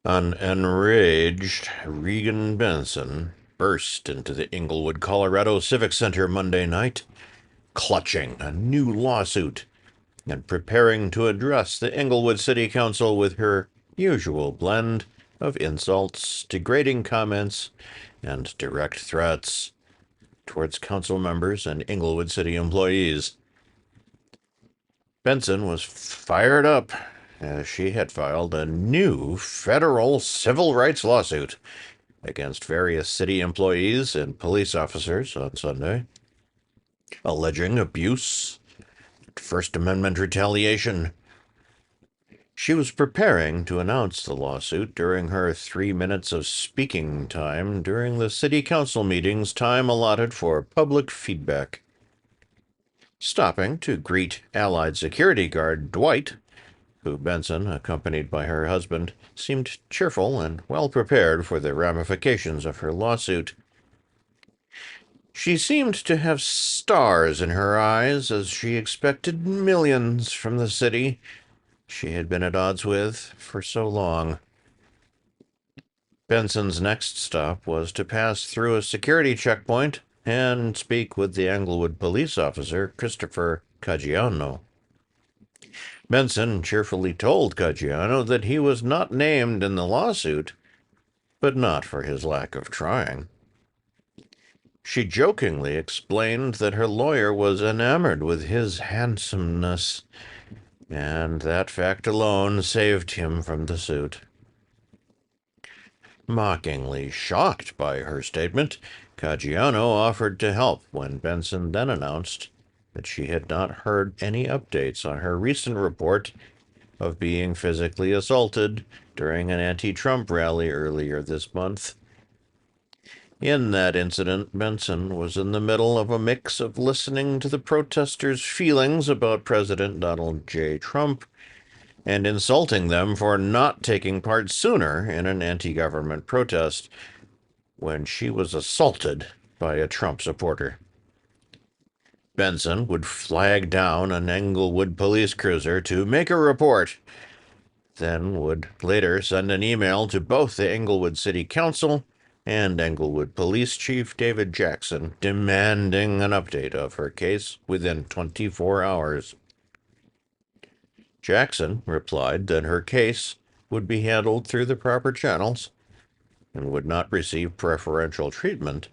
An enraged Regan Benson burst into the Englewood, Colorado Civic Center Monday night, clutching a new lawsuit and preparing to address the Englewood City Council with her usual blend of insults, degrading comments, and direct threats towards council members and Englewood City employees. Benson was fired up as she had filed a new federal civil rights lawsuit against various city employees and police officers on Sunday, alleging abuse, First Amendment retaliation. She was preparing to announce the lawsuit during her 3 minutes of speaking time during the city council meeting's time allotted for public feedback. Stopping to greet Allied security guard Dwight, who Benson, accompanied by her husband, seemed cheerful and well prepared for the ramifications of her lawsuit. She seemed to have stars in her eyes as she expected millions from the city she had been at odds with for so long. Benson's next stop was to pass through a security checkpoint and speak with the Englewood police officer, Christopher Caggiano. Benson cheerfully told Caggiano that he was not named in the lawsuit, but not for his lack of trying. She jokingly explained that her lawyer was enamored with his handsomeness, and that fact alone saved him from the suit. Mockingly shocked by her statement, Caggiano offered to help when Benson then announced that she had not heard any updates on her recent report of being physically assaulted during an anti-Trump rally earlier this month. In that incident, Benson was in the middle of a mix of listening to the protesters' feelings about President Donald J. Trump and insulting them for not taking part sooner in an anti-government protest when she was assaulted by a Trump supporter. Benson would flag down an Englewood police cruiser to make a report, then would later send an email to both the Englewood City Council and Englewood Police Chief David Jackson demanding an update of her case within 24 hours. Jackson replied that her case would be handled through the proper channels and would not receive preferential treatment,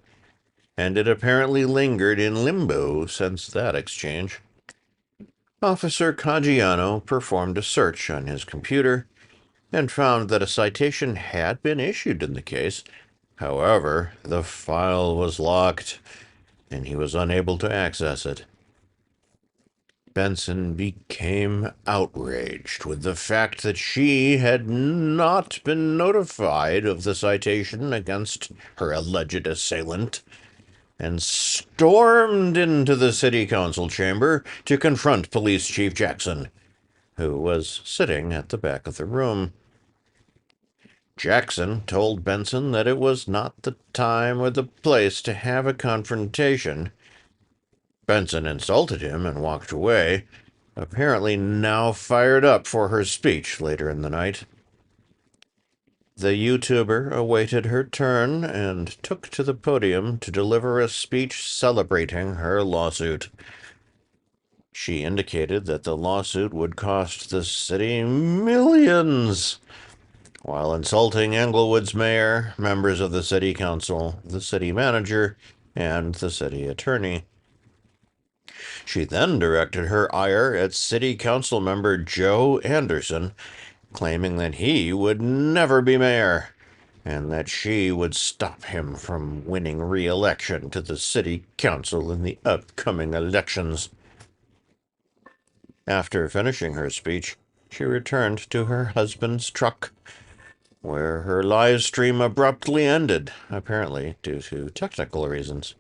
and it apparently lingered in limbo since that exchange. Officer Caggiano performed a search on his computer and found that a citation had been issued in the case. However, the file was locked, and he was unable to access it. Benson became outraged with the fact that she had not been notified of the citation against her alleged assailant, and stormed into the city council chamber to confront Police Chief Jackson, who was sitting at the back of the room. Jackson told Benson that it was not the time or the place to have a confrontation. Benson insulted him and walked away, apparently now fired up for her speech later in the night. The YouTuber awaited her turn and took to the podium to deliver a speech celebrating her lawsuit. She indicated that the lawsuit would cost the city millions, while insulting Englewood's mayor, members of the city council, the city manager, and the city attorney. She then directed her ire at city council member Joe Anderson, claiming that he would never be mayor and that she would stop him from winning re-election to the city council in the upcoming elections. After finishing her speech, she returned to her husband's truck, where her live stream abruptly ended, apparently due to technical reasons.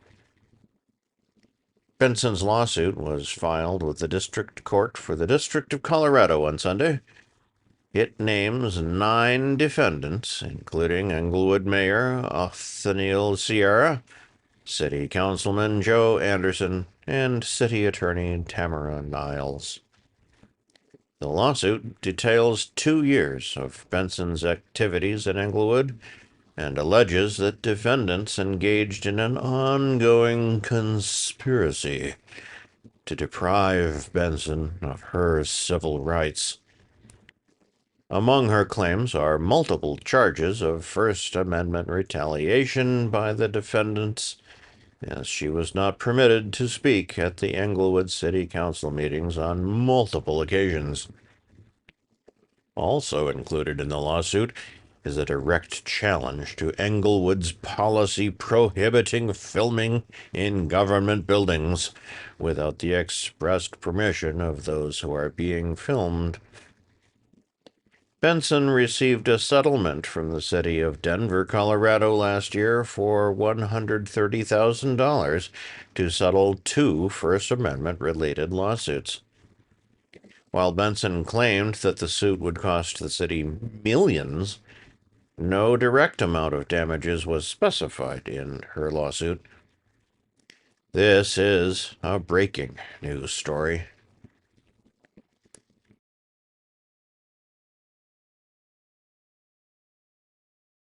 Benson's lawsuit was filed with the District Court for the District of Colorado on Sunday. It names 9 defendants, including Englewood Mayor Othniel Sierra, City Councilman Joe Anderson, and City Attorney Tamara Niles. The lawsuit details 2 years of Benson's activities in Englewood and alleges that defendants engaged in an ongoing conspiracy to deprive Benson of her civil rights. Among her claims are multiple charges of First Amendment retaliation by the defendants, as she was not permitted to speak at the Englewood City Council meetings on multiple occasions. Also included in the lawsuit is a direct challenge to Englewood's policy prohibiting filming in government buildings without the expressed permission of those who are being filmed. Benson received a settlement from the city of Denver, Colorado last year for $130,000 to settle 2 First Amendment-related lawsuits. While Benson claimed that the suit would cost the city millions, no direct amount of damages was specified in her lawsuit. This is a breaking news story.